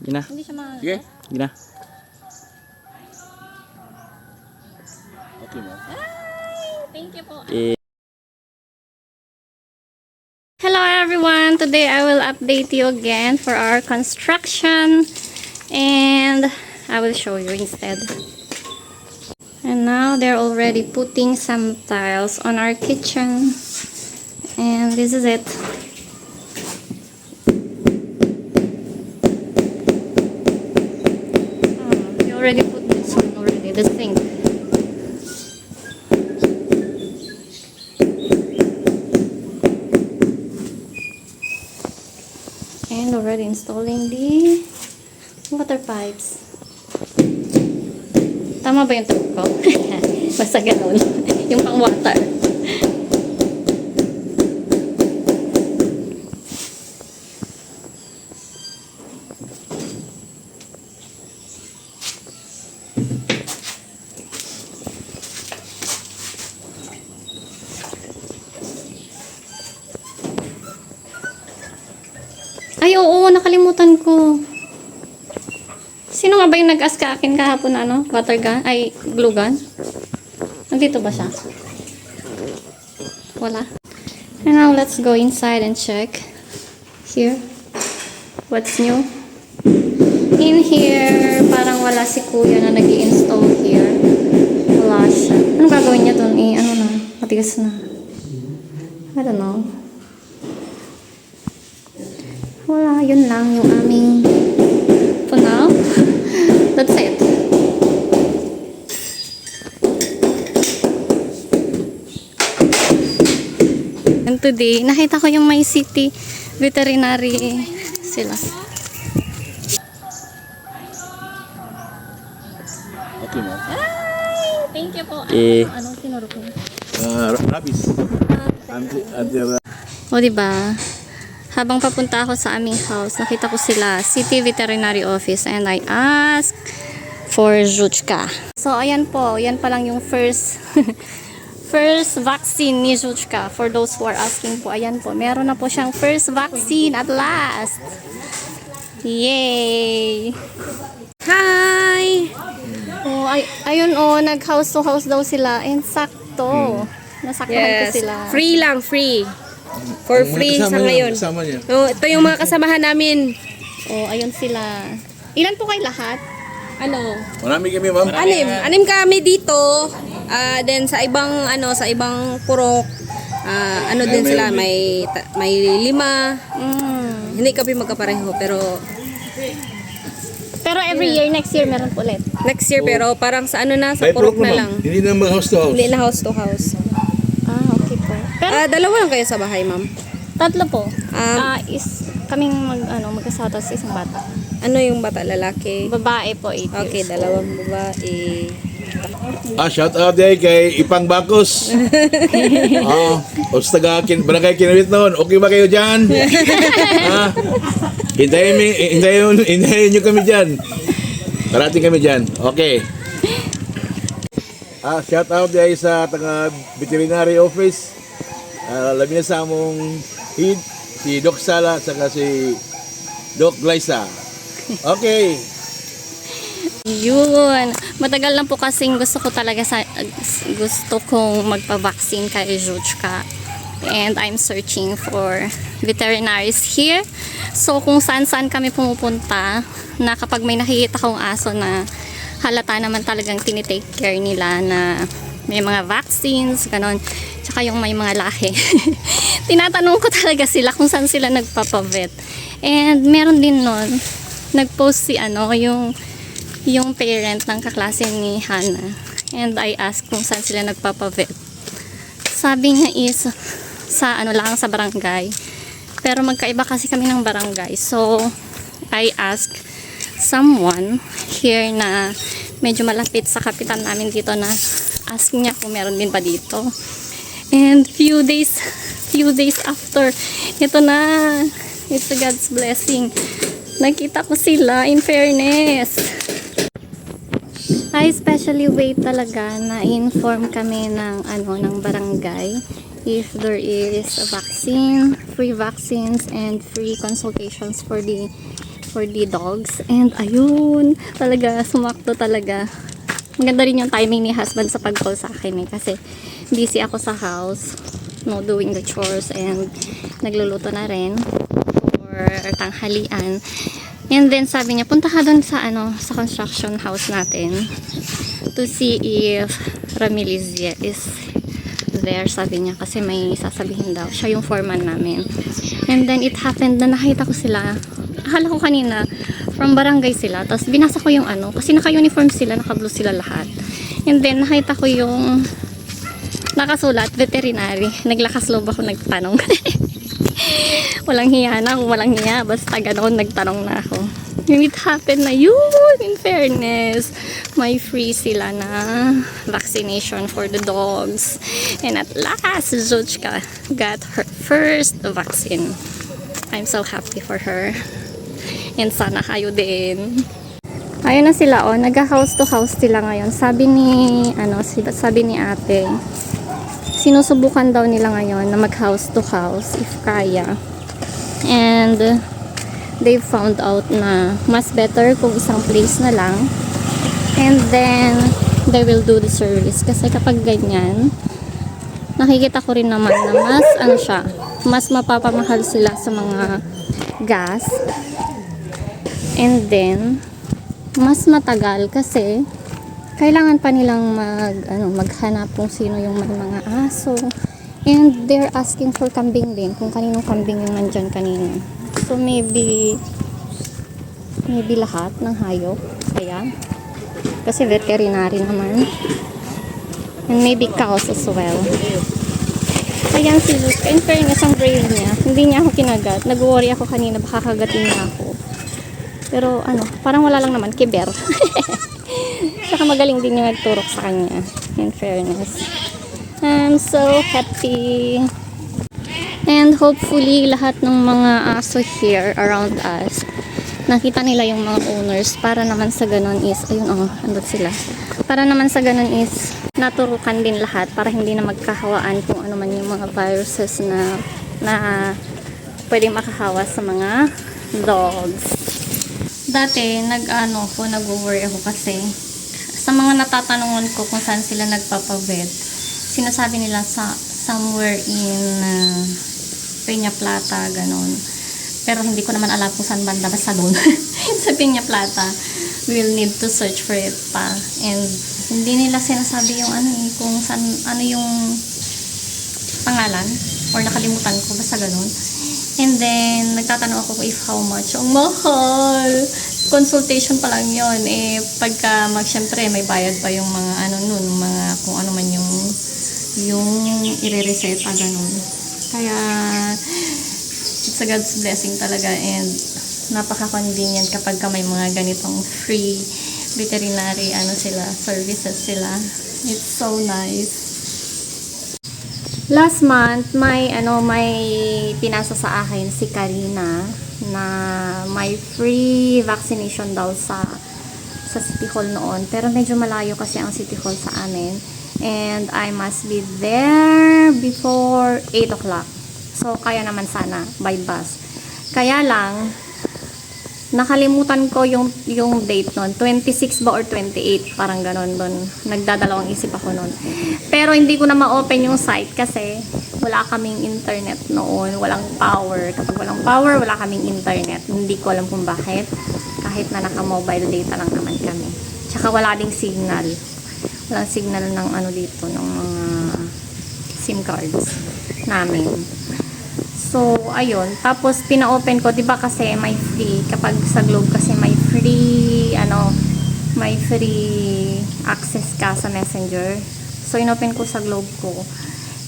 Gina. Hindi siya Sige. Gina. Okay, ma'am. Thank you po. Eh, Hello everyone! Today I will update you again for our construction and I will show you instead. And now they're already putting some tiles on our kitchen and this is it. They already put this one already, the sink. And already installing the water pipes. Tama ba yung tawag ko? Basta ganun. Yung pang water. Ay, oo, nakalimutan ko. Sino nga ba yung nag-ask ka akin kahapon na ano? Water gun? Ay, glue gun? Nandito ba siya? Wala. And now, let's go inside and check. Here. What's new? In here, parang wala si kuya na nag-i-install here. Wala siya. Anong gagawin niya dun? Ano na? Matigas na. I don't know. Wala, yun lang yung aming for now. That's it. And today, nakita ko yung May City veterinary sila. Okay, ma'am. Thank you po. Eh. Anong tinuro ko? Rabies. O, diba? Habang papunta ako sa aming house, nakita ko sila, City Veterinary Office, and I asked for Zhuchka. So, ayan po. Yan pa lang yung first first vaccine ni Zhuchka. For those who are asking po, ayan po. Meron na po siyang first vaccine at last. Yay! Hi! Oh, ayun oh, nag-house to house daw sila. And sakto. Nasaktahan ko sila. Free lang, free. For free sa ngayon. Kasama niya. Oh, ito yung mga kasamahan namin. Oh, ayun sila. Ilan po kayo lahat? Ano? Marami kami, ma'am. Anim kami dito. Then sa ibang purok, din sila may 5. Hindi kami magkapareho Pero every year, next year meron po ulit. next year pero parang sa sa By purok purok na naman. lang. Hindi na mga house to house. Hindi na house to house. Ah, okay po. Pero Dalawa lang kayo sa bahay, ma'am. tatlo po. Um, Kaming mag-asawa tapos isang bata. Ano yung bata, lalaki? Babae po, 8 Okay, years. dalawang babae. Shout out day kay Ipang Bakos. Barangay Kinawit noon. Okay ba kayo dyan? Hintayin nyo kami dyan. Parating kami dyan. Okay. Shout out day sa taga veterinary office. Labi na sa among head, si Doc Sala, saka si Doc Glyza. Okay. Yun. Matagal lang po kasing gusto kong magpa-vaccine kay Zhuchka. And I'm searching for veterinaries here. So, kung saan-saan kami pumupunta, na kapag may nakikita kong aso na halata naman talagang tinitake care nila na may mga vaccines, ganon. Tsaka yung may mga lahi. Tinatanong ko talaga sila kung saan sila nagpapavet. And meron din nun, nag-post si yung parent ng kaklase ni Hannah. And I asked kung saan sila nagpapavet. Sabi niya is sa lang sa barangay. Pero magkaiba kasi kami ng barangay. So I asked someone here na medyo malapit sa kapitan namin dito na ask niya kung meron din pa dito. And few days after, ito na, it's God's blessing. Nakita ko sila, in fairness. I especially wait talaga na inform kami ng barangay if there is a vaccine, free vaccines and free consultations for the for the dogs. And ayun, talaga, sumakto talaga. Maganda rin yung timing ni husband sa pag-call sa akin kasi busy ako sa house, no, doing the chores and nagluluto na rin for tanghalian. And then sabi niya, punta ka doon sa sa construction house natin to see if Ramilizia is there, sabi niya, kasi may sasabihin daw. Siya yung foreman namin. And then it happened na nakita ko sila. Akala ko kanina from barangay sila. Tapos binasa ko yung kasi naka-uniform sila, naka-blue sila lahat. And then nakita ko yung nakasulat, veterinary. Naglakas loob ako, nagtanong. Walang hiya na ako, walang hiya. Basta ganoon, nagtanong na ako. And it happened na yun, in fairness, may free sila na vaccination for the dogs. And at last, Zuchka got her first vaccine. I'm so happy for her. And sana kayo din. Ayun na sila, nag-house to house sila ngayon. Sabi ni ate, sinusubukan daw nila ngayon na mag-house to house if kaya. And they found out na mas better kung isang place na lang. And then they will do the service. Kasi kapag ganyan, nakikita ko rin naman na mas mapapamahal sila sa mga gas. And then mas matagal kasi kailangan pa nilang maghanap kung sino yung may mga aso. And they're asking for kambing din, kung kaninong kambing yung nandyan kanina. So maybe lahat ng hayop. Ayan. Kasi veterinary naman. And maybe cows as well. Ayan si Zuchka. In fairness, ang brave niya. Hindi niya ako kinagat. Nag-worry ako kanina, baka kagatin niya ako. Pero parang wala lang naman, kiber. Saka magaling din yung nagturok sa kanya. In fairness. I'm so happy. And hopefully, lahat ng mga aso here around us, nakita nila yung mga owners para naman sa ganun is, andun sila. Para naman sa ganun is, naturukan din lahat para hindi na magkahawaan kung ano man yung mga viruses na pwedeng makahawa sa mga dogs. Dati, nag-worry ako kasi sa mga natatanungan ko kung saan sila nagpapavet, sinasabi nila somewhere in Peña Plata, ganon. Pero hindi ko naman alam kung saan banda, basta doon. Sa Peña Plata, we'll need to search for it pa. And hindi nila sinasabi yung kung saan, yung pangalan, or nakalimutan ko, basta ganon. And then, nagtatanong ako if how much. Ang mahal! Consultation pa lang yun. Pagka syempre, may bayad pa yung mga mga kung ano man yung i-reseta, ganun. Kaya, it's a God's blessing talaga, and napaka-convenient kapag may mga ganitong free veterinary services sila. It's so nice. Last month, may pinasa sa akin si Karina na may free vaccination daw sa City Hall noon. Pero medyo malayo kasi ang City Hall sa amin. And I must be there before 8 o'clock. So, kaya naman sana by bus. Kaya lang, nakalimutan ko yung date nun. 26 ba or 28? Parang ganon doon. Nagdadalawang isip ako nun. Pero hindi ko na ma-open yung site kasi wala kaming internet noon. Walang power. Kapag walang power, wala kaming internet. Hindi ko alam kung bakit. Kahit na naka-mobile data lang naman kami. Tsaka wala ding signal. Walang signal ng dito, ng mga SIM cards namin. So, ayun. Tapos, pina-open ko, diba kasi may free, kapag sa Globe kasi may free access ka sa Messenger. So, inopen ko sa Globe ko.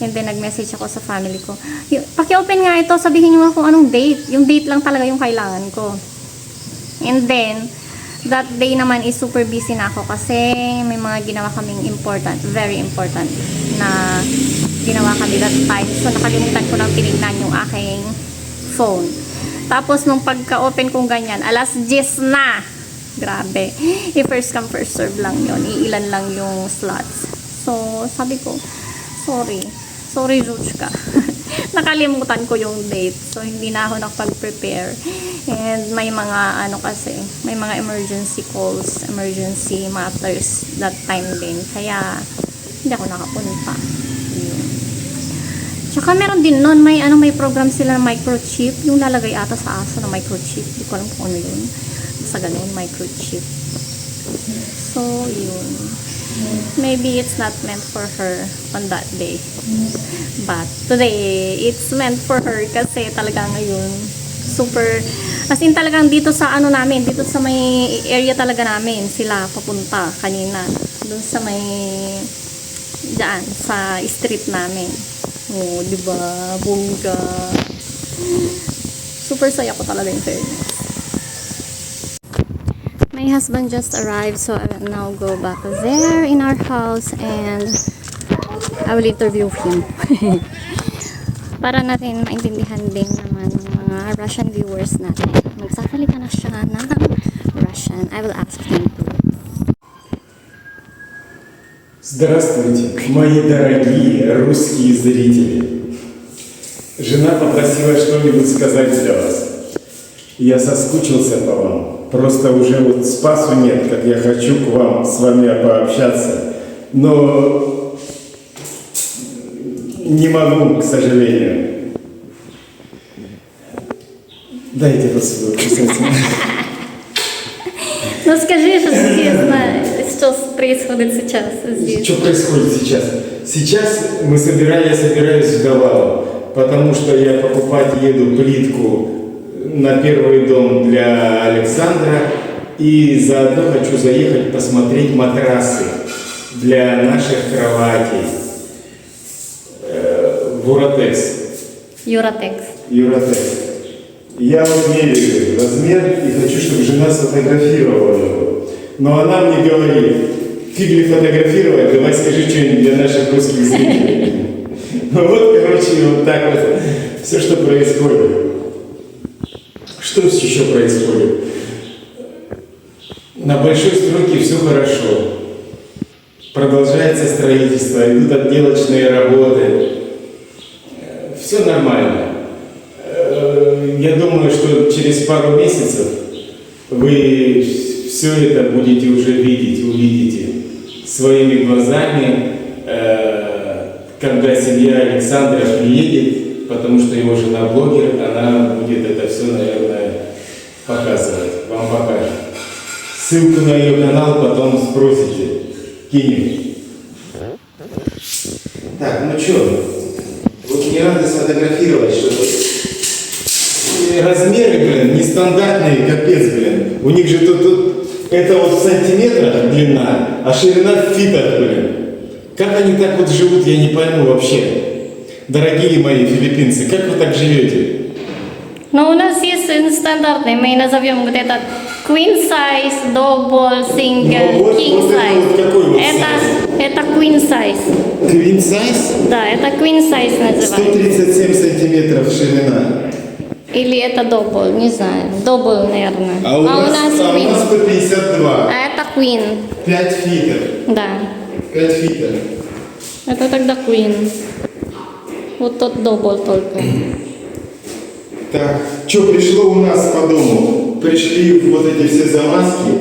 And then, nag-message ako sa family ko. Paki-open nga ito, sabihin nyo kung anong date. Yung date lang talaga yung kailangan ko. And then, that day naman is super busy na ako kasi may mga ginawa kaming important, very important na ginawa kami that time. So, nakalimutan ko nang tinignan yung aking phone. Tapos, nung pagka-open kong ganyan, alas 10 na. Grabe. First come, first serve lang yon. Iilan lang yung slots. So, sabi ko, sorry. Sorry, Juchka. Nakalimutan ko yung date. So, hindi na ako nakapag-prepare. And may mga, may mga emergency calls, emergency matters that time din. Kaya, hindi ako nakapunta. Yun. Tsaka meron din nun, may program sila na microchip. Yung lalagay ata sa aso na microchip. Hindi ko alam kung ano yun. Sa ganun, microchip. So, yun. Maybe it's not meant for her on that day. But today, it's meant for her kasi talaga ngayon, super, as in talagang dito sa namin, dito sa may area talaga namin, sila papunta kanina. Doon sa may, dyan, sa street namin. Oh, diba? Bongga. Super saya ko talaga yung fairness. My husband just arrived, so I will now go back there in our house and I will interview him. Para natin maintindihan din naman ng mga Russian viewers natin. Magsasalita na siya ng Russian. I will ask him to. Здравствуйте, мои дорогие русские зрители. Жена попросила что-нибудь сказать для вас. Я соскучился по вам. Просто уже вот спасу нет, как я хочу к вам, с вами пообщаться. Но не могу, к сожалению. Дайте поцелуй, кстати. Ну скажи, что что происходит сейчас здесь. Что происходит сейчас? Сейчас я собираюсь в Гавалу, потому что я покупать еду плитку на первый дом для Александра и заодно хочу заехать посмотреть матрасы для наших кроватей. Юратекс. Юратекс. Я вот меряю размер и хочу, чтобы жена сфотографировала его. Но она мне говорит, фиг ли фотографировать, давай скажи что-нибудь для наших русских зрителей. Ну вот, короче, вот так вот все, что происходит. Что еще происходит? На большой стройке все хорошо. Продолжается строительство, идут отделочные работы. Все нормально. Я думаю, что через пару месяцев вы все это будете уже видеть, увидите своими глазами, когда семья Александра приедет, потому что его жена блогер, она будет это все, наверное, показывать, вам покажет. Ссылку на ее канал потом спросите, кинем. Так, ну что, вот мне надо сфотографировать что-то. Размеры, блин, нестандартные, капец, блин. У них же тут это вот в сантиметрах длина, а ширина в фитах, блин. Как они так вот живут, я не пойму вообще. Дорогие мои филиппинцы, как вы так живете? Но у нас есть стандартный, мы назовем вот этот queen size, double, single, Ну, вот- king вот это size. вот какой вот size? Это queen size. Queen size? Да, это queen size называется. 137 сантиметров ширина. Или это double, не знаю. Double, наверное. А у нас queen. 152. А это queen. 5 фитов. Да. 5 фитов. Это тогда queen. Вот тот double только. Так, что пришло у нас по дому? Пришли вот эти все замазки.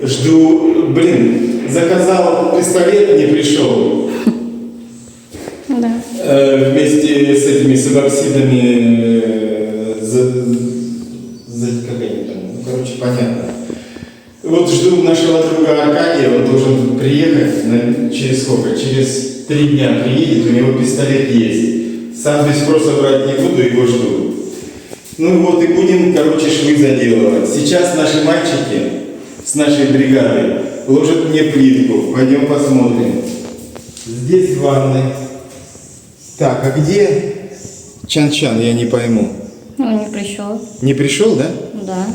Жду, блин, заказал пистолет, не пришел. Да. Вместе с этими сабоксидами, как они там, ну, короче, понятно. Вот жду нашего друга Аркадия, он должен приехать через сколько? Через 3 дня приедет, у него пистолет есть. Сам без спроса брать не буду, его жду. Ну вот и будем, короче, швы заделывать. Сейчас наши мальчики с нашей бригадой ложат мне плитку. Пойдем посмотрим. Здесь ванны. Так, а где Чан-Чан, я не пойму. Он не пришел. Не пришел, да? Да.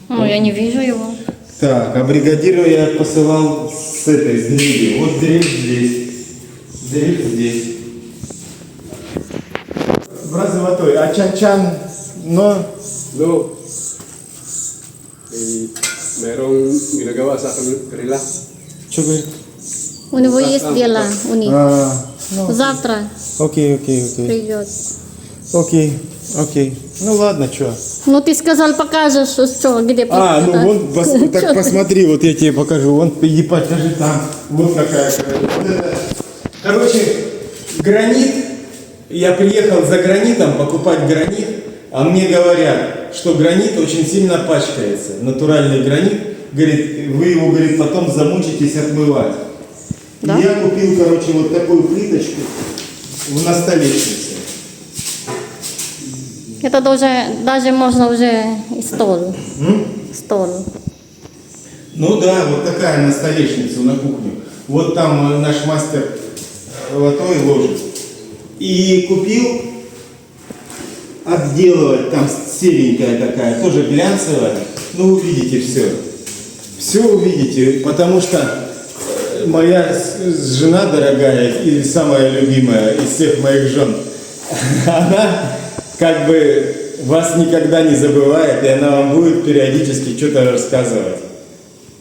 Ну, я не вижу его. Так, а бригадира я посылал с этой, с дрелью. Вот дрель здесь. Дрель здесь. Брат Золотой, а Чан-Чан, но... No. Merong ginagawa sa kanila. Что говорит? У него есть дела. У них. Завтра Окей, окей, окей. придет. Окей, окей. Ну ладно, что. Ну ты сказал, покажешь, что, где А, ну это. вон, так посмотри, вот я тебе покажу. Вон, иди покажи там. Вот какая. Вот это. Короче, гранит. Я приехал за гранитом покупать гранит, а мне говорят, что гранит очень сильно пачкается. Натуральный гранит. Говорит, вы его, говорит, потом замучитесь отмывать. Да? И я купил, короче, вот такую плиточку на столешнице. Это даже можно уже и стол. Стол. Ну да, вот такая на столешницу, на кухню. Вот там наш мастер лотой ложит. И купил отделывать, там серенькая такая, тоже глянцевая. Ну увидите все. Все увидите, потому что моя жена дорогая и самая любимая из всех моих жен, она как бы вас никогда не забывает, и она вам будет периодически что-то рассказывать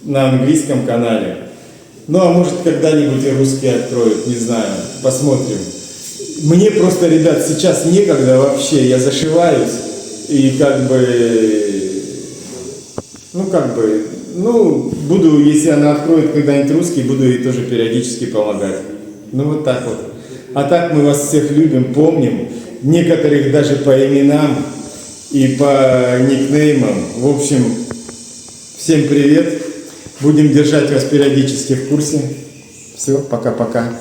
на английском канале. Ну, а может, когда-нибудь и русский откроют, не знаю, посмотрим. Мне просто, ребят, сейчас некогда вообще, я зашиваюсь, и буду, если она откроет когда-нибудь русский, буду ей тоже периодически помогать. Ну, вот так вот. А так мы вас всех любим, помним. Некоторых даже по именам и по никнеймам. В общем, всем привет. Будем держать вас периодически в курсе. Все, пока-пока.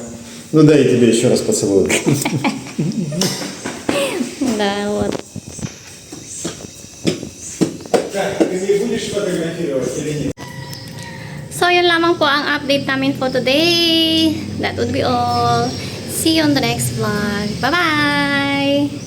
Ну дай я тебе еще раз поцелую. Да, вот. Так, ты не будешь фотографировать или нет? So, yun lamang po ang update namin for today. That would be all. See you on the next vlog. Bye-bye!